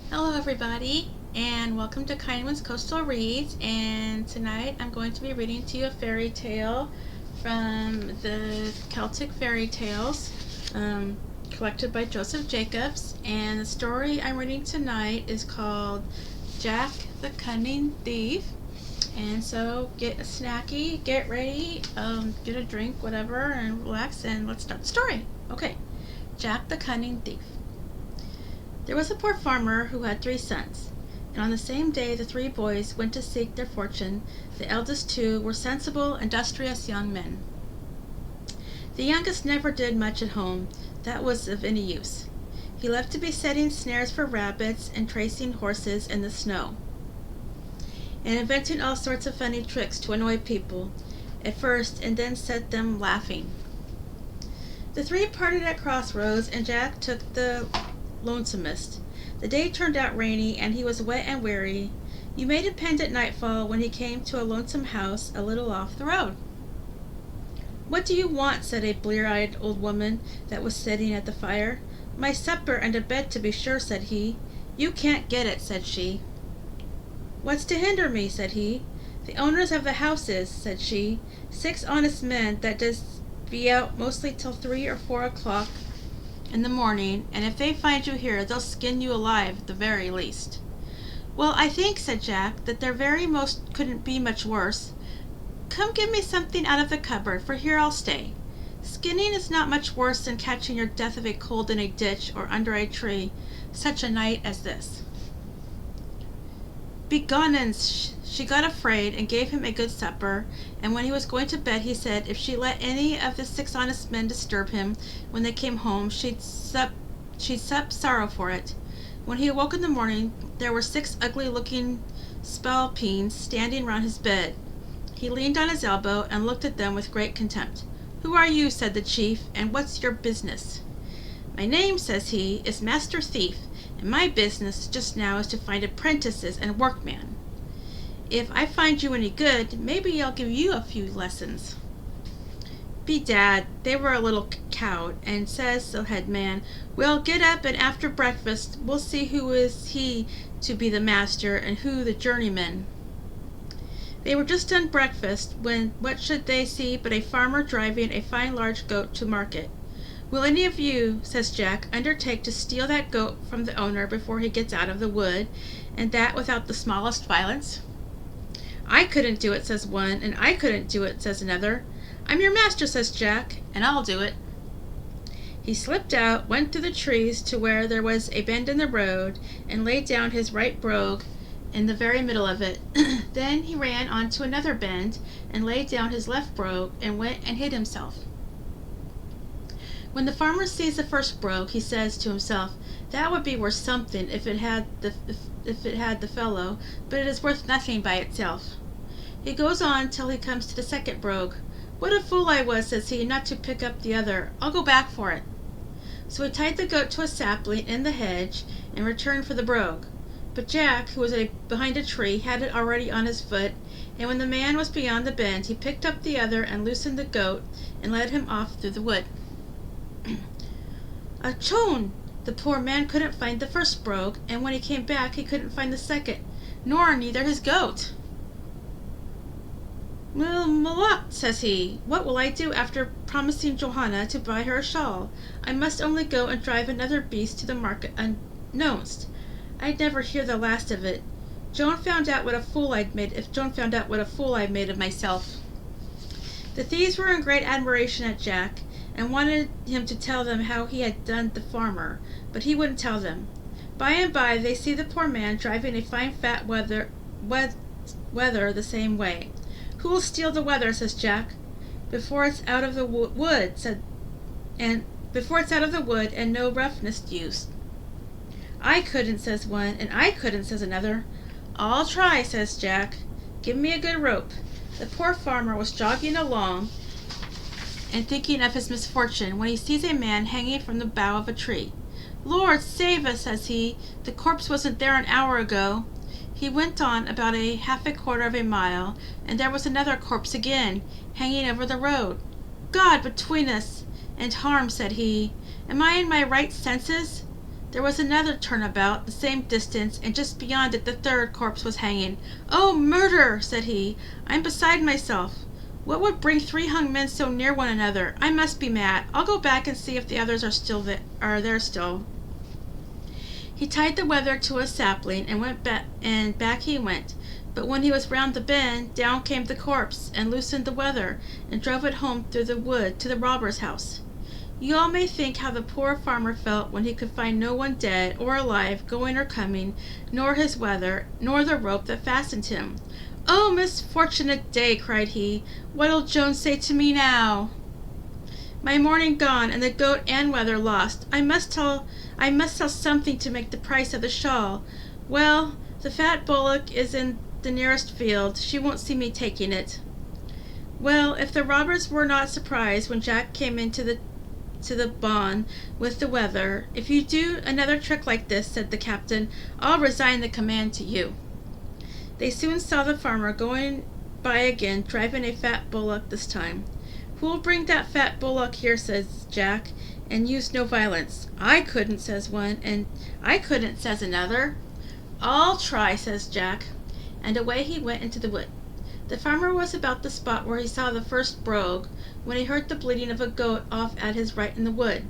Hello everybody, and welcome to Kindwyn's Coastal Reads, and tonight I'm going to be reading to you a fairy tale from the Celtic Fairy Tales, collected by Joseph Jacobs, and the story I'm reading tonight is called Jack the Cunning Thief. And so get a snacky, get ready, get a drink, whatever, and relax, and let's start the story. Okay, Jack the Cunning Thief. There was a poor farmer who had 3 sons, and on the same day the 3 boys went to seek their fortune. The eldest 2 were sensible, industrious young men. The youngest never did much at home that was of any use. He loved to be setting snares for rabbits and tracing horses in the snow, and inventing all sorts of funny tricks to annoy people at first and then set them laughing. The 3 parted at crossroads, and Jack took the lonesomest. The day turned out rainy, and he was wet and weary. You may depend at nightfall when he came to a lonesome house a little off the road. "What do you want?" said a blear-eyed old woman that was sitting at the fire. "My supper and a bed, to be sure," said he. "You can't get it," said she. "What's to hinder me?" said he. "The owners of the houses," said she, "6 honest men that does be out mostly till 3 or 4 o'clock in the morning, and if they find you here they'll skin you alive at the very least." "Well, I think," said Jack, "that their very most couldn't be much worse. Come, give me something out of the cupboard, for here I'll stay. Skinning is not much worse than catching your death of a cold in a ditch or under a tree such a night as this." "Begone!" She got afraid and gave him a good supper, and when he was going to bed he said if she let any of the 6 honest men disturb him when they came home she'd sup sorrow for it. When he awoke in the morning there were 6 ugly-looking spalpeens standing round his bed. He leaned on his elbow and looked at them with great contempt. "Who are you?" said the chief, "and what's your business?" "My name," says he, "is Master Thief, and my business just now is to find apprentices and workmen. If I find you any good, maybe I'll give you a few lessons." Bedad, they were a little cowed, and says the head man, "Well, get up, and after breakfast we'll see who is he to be the master and who the journeyman." They were just done breakfast when what should they see but a farmer driving a fine large goat to market. "Will any of you," says Jack, "undertake to steal that goat from the owner before he gets out of the wood, and that without the smallest violence?" "I couldn't do it," says one, "and I couldn't do it," says another. "I'm your master," says Jack, "and I'll do it." He slipped out, went through the trees to where there was a bend in the road, and laid down his right brogue in the very middle of it. Then he ran on to another bend, and laid down his left brogue, and went and hid himself. When the farmer sees the first brogue, he says to himself, "That would be worth something if it had the fellow, but it is worth nothing by itself." He goes on till he comes to the second brogue. "What a fool I was," says he, "not to pick up the other. I'll go back for it." So he tied the goat to a sapling in the hedge and returned for the brogue. But Jack, who was behind a tree, had it already on his foot, and when the man was beyond the bend he picked up the other and loosened the goat and led him off through the wood. Achone! The poor man couldn't find the first brogue, and when he came back he couldn't find the second, nor neither his goat. "Well, Malott," says he, "what will I do after promising Johanna to buy her a shawl? I must only go and drive another beast to the market unknownst. I'd never hear the last of it. If Joan found out what a fool I'd made of myself." The thieves were in great admiration at Jack, and wanted him to tell them how he had done the farmer, but he wouldn't tell them. By and by they see the poor man driving a fine fat wether the same way. "Who'll steal the wether?" says Jack. "Before it's out of the wood, and no roughness used." "I couldn't," says one, "and I couldn't," says another. "I'll try," says Jack. "Give me a good rope." The poor farmer was jogging along and thinking of his misfortune when he sees a man hanging from the bough of a tree. "Lord save us," says he, "the corpse wasn't there an hour ago." He went on about half a quarter of a mile, and there was another corpse again, hanging over the road. "God between us and harm," said he, "am I in my right senses? There was another turnabout, the same distance, and just beyond it the third corpse was hanging. "Oh, murder!" said he. "I'm beside myself. What would bring 3 hung men so near one another? I must be mad. I'll go back and see if the others are there still." He tied the wether to a sapling and went back, and back he went. But when he was round the bend, down came the corpse, and loosened the wether, and drove it home through the wood to the robber's house. You all may think how the poor farmer felt when he could find no one dead or alive, going or coming, nor his wether, nor the rope that fastened him. "Oh, misfortunate day!" cried he. "What'll Jones say to me now? My morning gone, and the goat and wether lost. I must sell something to make the price of the shawl. Well, the fat bullock is in the nearest field. She won't see me taking it." Well, if the robbers were not surprised when Jack came into the bawn with the wether, "If you do another trick like this," said the captain, "I'll resign the command to you." They soon saw the farmer going by again, driving a fat bullock this time. "Who'll bring that fat bullock here," says Jack, "and use no violence?" "I couldn't," says one, and "I couldn't," says another. "I'll try," says Jack, and away he went into the wood. The farmer was about the spot where he saw the first brogue, when he heard the bleating of a goat off at his right in the wood.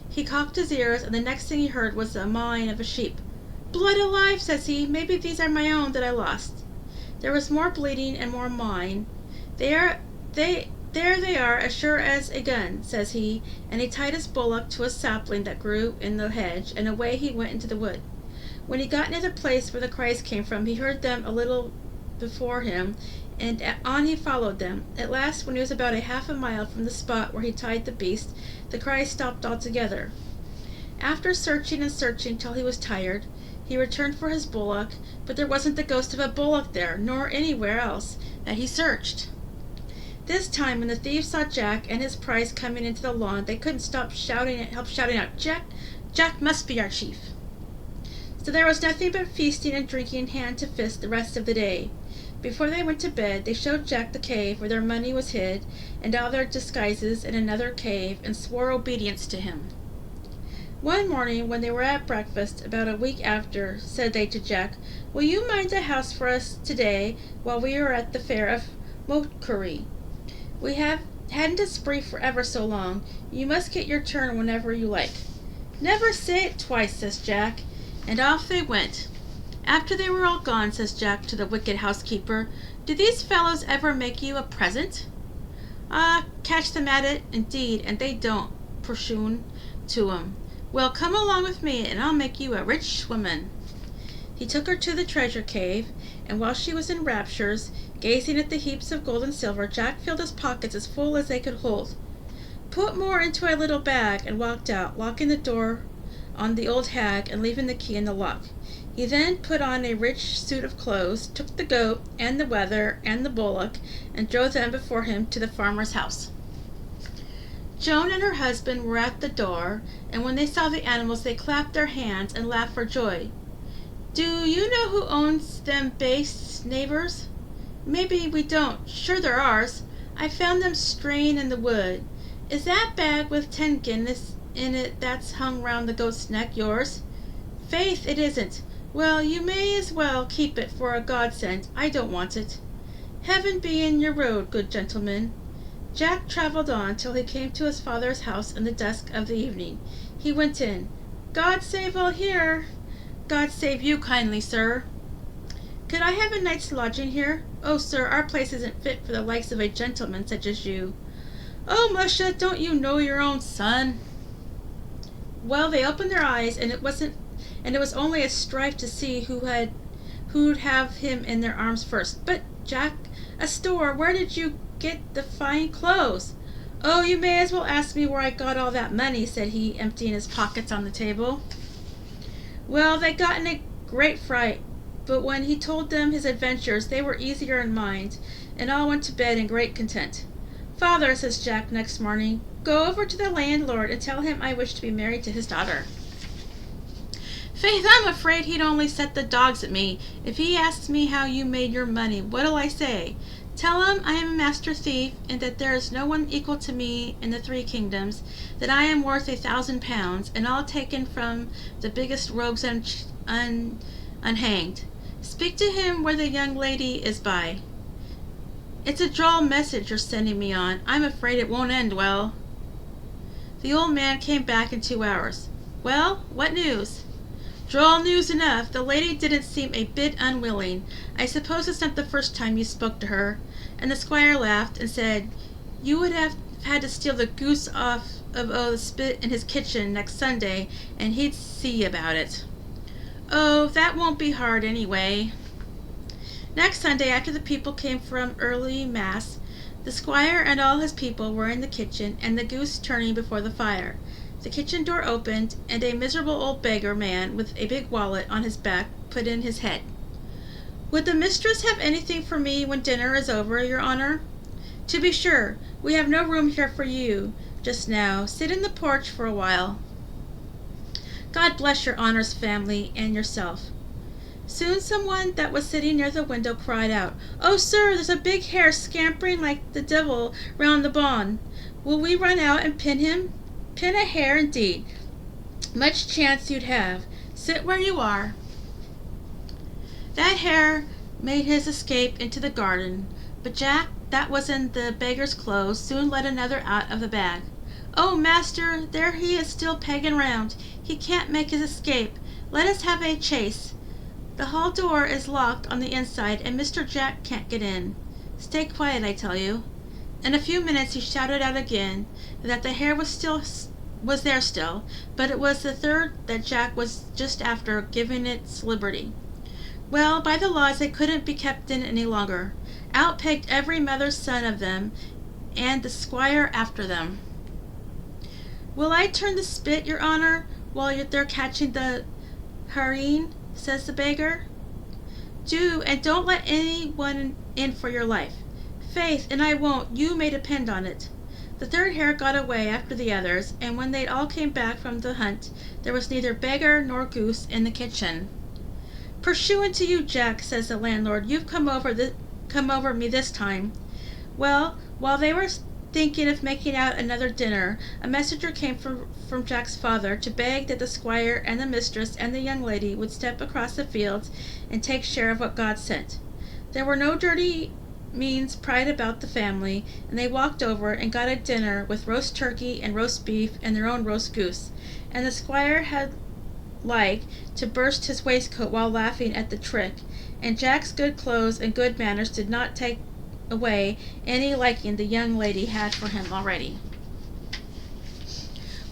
He cocked his ears, and the next thing he heard was the mawing of a sheep. "Blood alive," says he, "maybe these are my own that I lost." There was more bleating and more mawing. There they are, as sure as a gun," says he, and he tied his bullock to a sapling that grew in the hedge, and away he went into the wood. When he got near the place where the cries came from, he heard them a little before him, and on he followed them. At last, when he was about half a mile from the spot where he tied the beast, the cries stopped altogether. After searching and searching till he was tired, he returned for his bullock, but there wasn't the ghost of a bullock there, nor anywhere else that he searched. This time, when the thieves saw Jack and his prize coming into the lawn, they couldn't help shouting out, Jack must be our chief." So there was nothing but feasting and drinking hand to fist the rest of the day. Before they went to bed, they showed Jack the cave where their money was hid, and all their disguises in another cave, and swore obedience to him. One morning, when they were at breakfast, about a week after, said they to Jack, "Will you mind the house for us to-day while we are at the fair of Montcurie? We hadn't a spree for ever so long. You must get your turn whenever you like." "Never say it twice," says Jack, and off they went. After they were all gone, says Jack to the wicked housekeeper, "Do these fellows ever make you a present?" "Ah, catch them at it, indeed, and they don't, purshun to 'em. Well, come along with me, and I'll make you a rich woman." He took her to the treasure cave, and while she was in raptures, gazing at the heaps of gold and silver, Jack filled his pockets as full as they could hold, put more into a little bag, and walked out, locking the door on the old hag, and leaving the key in the lock. He then put on a rich suit of clothes, took the goat, and the wether, and the bullock, and drove them before him to the farmer's house. Joan and her husband were at the door, and when they saw the animals they clapped their hands and laughed for joy. "Do you know who owns them bastes, neighbors?" "Maybe we don't. Sure they're ours. I found them straying in the wood. Is that bag with 10 guineas in it that's hung round the goat's neck yours?" "Faith, it isn't." "Well, you may as well keep it for a godsend. I don't want it." "Heaven be in your road, good gentleman." Jack travelled on till he came to his father's house in the dusk of the evening. He went in. "God save all here." "God save you kindly, sir." "Could I have a night's lodging here?" "Oh, sir, our place isn't fit for the likes of a gentleman such as you." "Oh, musha, don't you know your own son?" Well, they opened their eyes, and it was only a strife to see who'd have him in their arms first. "But, Jack, a store, where did you get the fine clothes?" "Oh, you may as well ask me where I got all that money," said he, emptying his pockets on the table. Well, they got in a great fright, but when he told them his adventures, they were easier in mind, and all went to bed in great content. "Father," says Jack next morning, "go over to the landlord and tell him I wish to be married to his daughter." "Faith, I'm afraid he'd only set the dogs at me. If he asks me how you made your money, what'll I say? Tell him I am a master thief, and that there is no one equal to me in the 3 kingdoms, that I am worth 1,000 pounds, and all taken from the biggest rogues unhanged. Speak to him where the young lady is by. It's a droll message you're sending me on. I'm afraid it won't end well. The old man came back in 2 hours. Well, what news? Droll news enough. The lady didn't seem a bit unwilling. I suppose it's not the first time you spoke to her. And the squire laughed and said, you would have had to steal the goose off of the spit in his kitchen next Sunday, and he'd see about it. Oh, that won't be hard anyway. Next Sunday, after the people came from early mass, the squire and all his people were in the kitchen, and the goose turning before the fire. The kitchen door opened, and a miserable old beggar man with a big wallet on his back put in his head. Would the mistress have anything for me when dinner is over, your honor? To be sure, we have no room here for you just now. Sit in the porch for a while. God bless your honor's family and yourself. Soon someone that was sitting near the window cried out, Oh, sir, there's a big hare scampering like the devil round the bawn. Will we run out and pin him? Pin a hare, indeed. Much chance you'd have. Sit where you are. That hare made his escape into the garden, but Jack, that was in the beggar's clothes, soon let another out of the bag. Oh, master, there he is still pegging round. He can't make his escape. Let us have a chase. The hall door is locked on the inside, and Mr. Jack can't get in. Stay quiet, I tell you. In a few minutes he shouted out again that the hare was there still, but it was the third that Jack was just after giving its liberty. Well, by the laws they couldn't be kept in any longer. Out pegged every mother's son of them, and the squire after them. Will I turn the spit, your honor, while they're catching the hareen? Says the beggar. Do, and don't let anyone in for your life. Faith, and I won't, you may depend on it. The third hare got away after the others, and when they all came back from the hunt, there was neither beggar nor goose in the kitchen. Pursuant to you, Jack, says the landlord, you've come over me this time. Well, while they were thinking of making out another dinner, a messenger came from Jack's father to beg that the squire and the mistress and the young lady would step across the fields and take share of what God sent. There were no dirty means pried about the family, and they walked over and got a dinner with roast turkey and roast beef and their own roast goose, and the squire had like to burst his waistcoat while laughing at the trick, and Jack's good clothes and good manners did not take away any liking the young lady had for him already.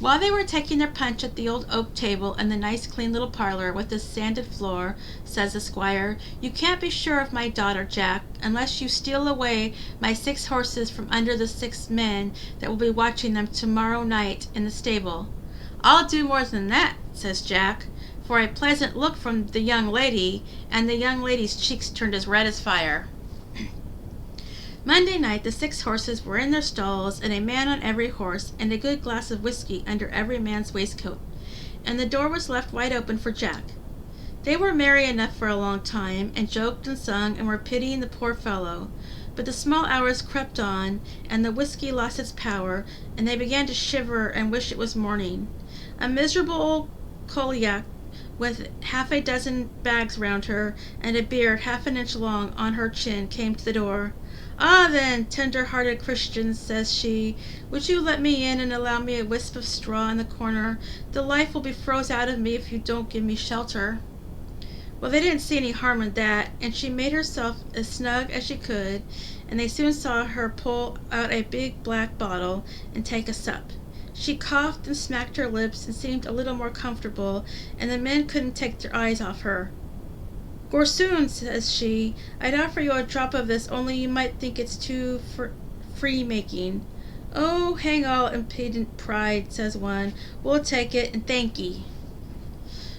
While they were taking their punch at the old oak table in the nice clean little parlor with the sanded floor, says the squire, you can't be sure of my daughter, Jack, unless you steal away my 6 horses from under the 6 men that will be watching them tomorrow night in the stable. I'll do more than that, says Jack, for a pleasant look from the young lady, and the young lady's cheeks turned as red as fire. Monday night the 6 horses were in their stalls, and a man on every horse, and a good glass of whiskey under every man's waistcoat, and the door was left wide open for Jack. They were merry enough for a long time, and joked and sung, and were pitying the poor fellow, but the small hours crept on, and the whiskey lost its power, and they began to shiver and wish it was morning. A miserable old Coliac, with half a dozen bags round her, and a beard half an inch long on her chin, came to the door. Ah, then, tender-hearted Christians, says she, would you let me in and allow me a wisp of straw in the corner? The life will be froze out of me if you don't give me shelter. Well, they didn't see any harm in that, and she made herself as snug as she could, and they soon saw her pull out a big black bottle and take a sup. She coughed and smacked her lips and seemed a little more comfortable, and the men couldn't take their eyes off her. Gorsoon, says she, I'd offer you a drop of this, only you might think it's too free-making. Oh, hang all impudent pride, says one. We'll take it, and thank ye.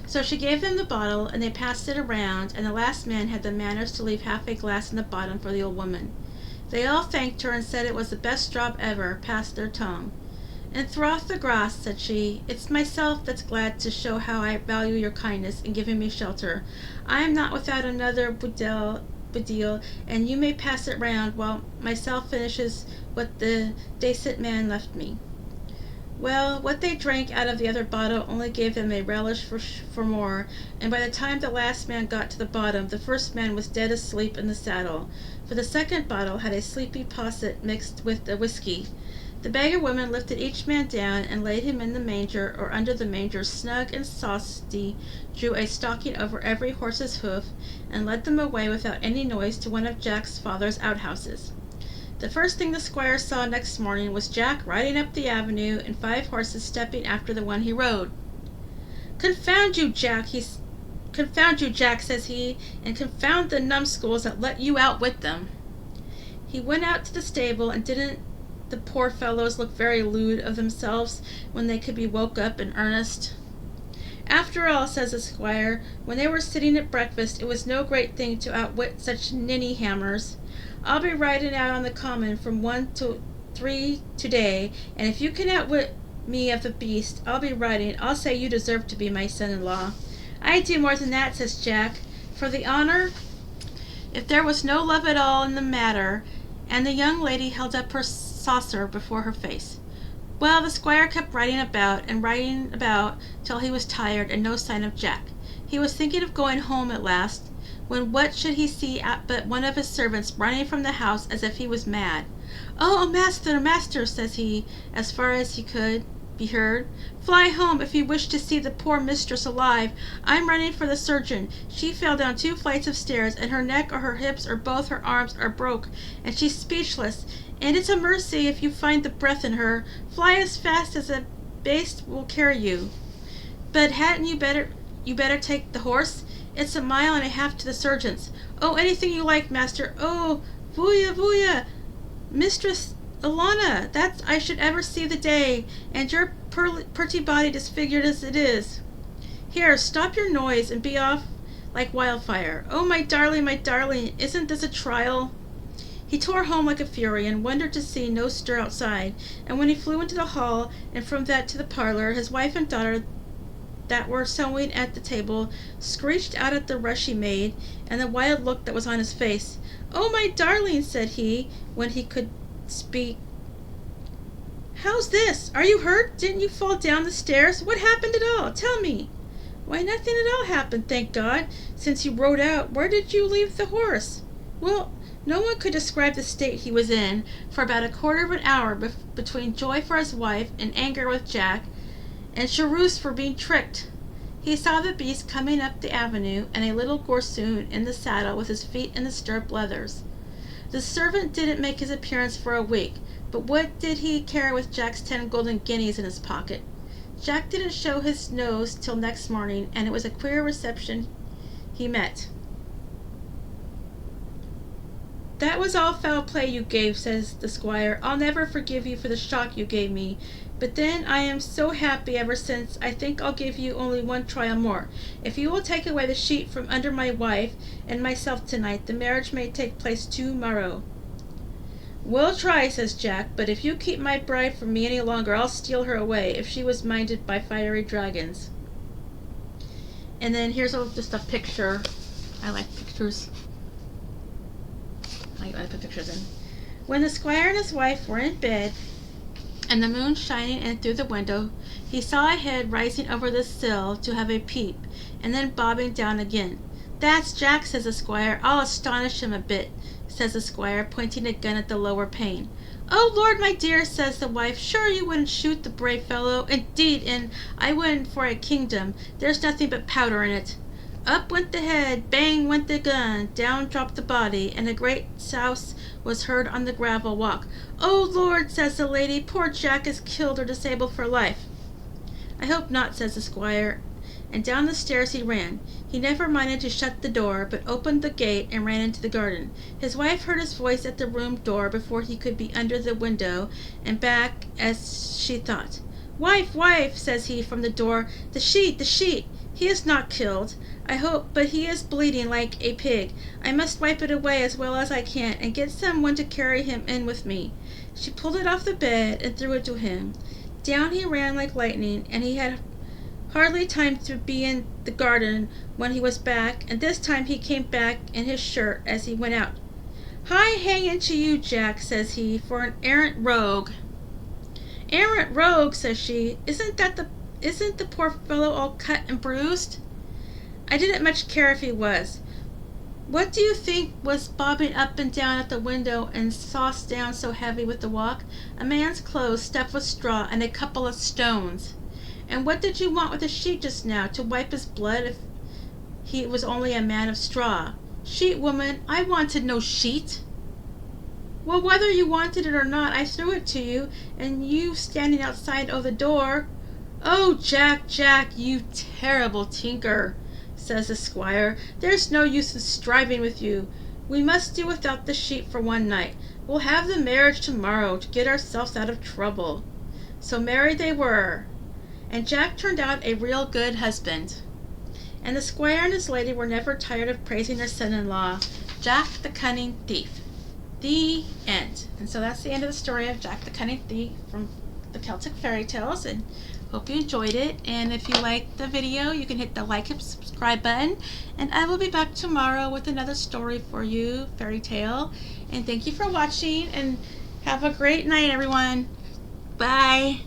So she gave them the bottle, and they passed it around, and the last man had the manners to leave half a glass in the bottom for the old woman. They all thanked her and said it was the best drop ever, passed their tongue. And throth the grass, said she, it's myself that's glad to show how I value your kindness in giving me shelter. I am not without another boudel bedeal, and you may pass it round while myself finishes what the decent man left me." Well, what they drank out of the other bottle only gave them a relish for more, and by the time the last man got to the bottom, the first man was dead asleep in the saddle, for the second bottle had a sleepy posset mixed with the whiskey. The beggar woman lifted each man down and laid him in the manger, or under the manger, snug and saucy, drew a stocking over every horse's hoof, and led them away without any noise to one of Jack's father's outhouses. The first thing the squire saw next morning was Jack riding up the avenue, and 5 horses stepping after the one he rode. Confound you, Jack, says he, and confound the numbskulls that let you outwit them." He went out to the stable, and didn't the poor fellows look very lewd of themselves when they could be woke up in earnest? "After all," says the squire, when they were sitting at breakfast, "it was no great thing to outwit such ninny hammers. I'll be riding out on the common from 1 to 3 to-day, and if you can outwit me of the beast I'll be riding, I'll say you deserve to be my son-in-law." "I do more than that," says Jack, "for the honor, if there was no love at all in the matter," and the young lady held up her saucer before her face. Well, the squire kept riding about till he was tired, and no sign of Jack. He was thinking of going home at last, when what should he see but one of his servants running from the house as if he was mad. "Oh, master, master," says he, as far as he could be heard, "fly home if you wish to see the poor mistress alive. I'm running for the surgeon. She fell down 2 flights of stairs, and her neck or her hips or both her arms are broke, and she's speechless, and it's a mercy if you find the breath in her. Fly as fast as a baste will carry you." "But hadn't you better take the horse? It's 1.5 miles to the surgeon's." "Oh, anything you like, master." "Oh, vuya, Mistress Alana, that I should ever see the day, and your pretty body disfigured as it is. Here, stop your noise, and be off like wildfire. Oh, my darling, isn't this a trial?" He tore home like a fury, and wondered to see no stir outside, and when he flew into the hall, and from that to the parlor, his wife and daughter that were sewing at the table screeched out at the rush he made, and the wild look that was on his face. "Oh, my darling," said he, when he could speak, "how's this? Are you hurt? Didn't you fall down the stairs? What happened at all? Tell me." "Why, nothing at all happened, thank God, since you rode out. Where did you leave the horse?" Well, no one could describe the state he was in for about a quarter of an hour, between joy for his wife, and anger with Jack, and chagrin for being tricked. He saw the beast coming up the avenue, and a little gorsoon in the saddle with his feet in the stirrup leathers. The servant didn't make his appearance for a week, but what did he care with Jack's 10 golden guineas in his pocket? Jack didn't show his nose till next morning, and it was a queer reception he met. "That was all foul play you gave," says the squire. "I'll never forgive you for the shock you gave me. But then I am so happy ever since, I think I'll give you only 1 trial more. If you will take away the sheet from under my wife and myself tonight, the marriage may take place to-morrow." "We'll try," says Jack, "but if you keep my bride from me any longer, I'll steal her away, if she was minded by fiery dragons." And then here's just a picture. I like pictures. I put pictures in. When the squire and his wife were in bed, and the moon shining in through the window, he saw a head rising over the sill to have a peep, and then bobbing down again. "That's Jack," says the squire. "I'll astonish him a bit," says the squire, pointing a gun at the lower pane. "Oh, Lord, my dear," says the wife, "sure you wouldn't shoot the brave fellow? Indeed, and I wouldn't for a kingdom. There's nothing but powder in it." Up went the head, bang went the gun, down dropped the body, and a great souse was heard on the gravel walk. "Oh, Lord," says the lady, "poor Jack is killed or disabled for life." "I hope not," says the squire, and down the stairs he ran. He never minded to shut the door, but opened the gate and ran into the garden. His wife heard his voice at the room door before he could be under the window and back as she thought. "Wife, wife," says he from the door, the sheet! He is not killed, I hope, but he is bleeding like a pig. I must wipe it away as well as I can, and get some one to carry him in with me." She pulled it off the bed and threw it to him. Down he ran like lightning, and he had Hardly time to be in the garden when he was back, and this time he came back in his shirt as he went out. "High hanging to you, Jack," says he, "for an errant rogue." "Errant rogue," says she. Isn't the poor fellow all cut and bruised?" "I didn't much care if he was. What do you think was bobbing up and down at the window and sauced down so heavy with the walk? A man's clothes stuffed with straw and a couple of stones. And what did you want with a sheet just now, to wipe his blood if he was only a man of straw? Sheet, woman, I wanted no sheet." "Well, whether you wanted it or not, I threw it to you, and you standing outside o' the door." "Oh, Jack, Jack, you terrible tinker," says the squire, "there's no use in striving with you. We must do without the sheet for one night. We'll have the marriage tomorrow to get ourselves out of trouble." So married they were, and Jack turned out a real good husband. And the squire and his lady were never tired of praising their son-in-law, Jack the Cunning Thief. The end. And so that's the end of the story of Jack the Cunning Thief from the Celtic Fairy Tales, and hope you enjoyed it. And if you liked the video, you can hit the like and subscribe button, and I will be back tomorrow with another story for you, fairy tale. And thank you for watching, and have a great night, everyone. Bye.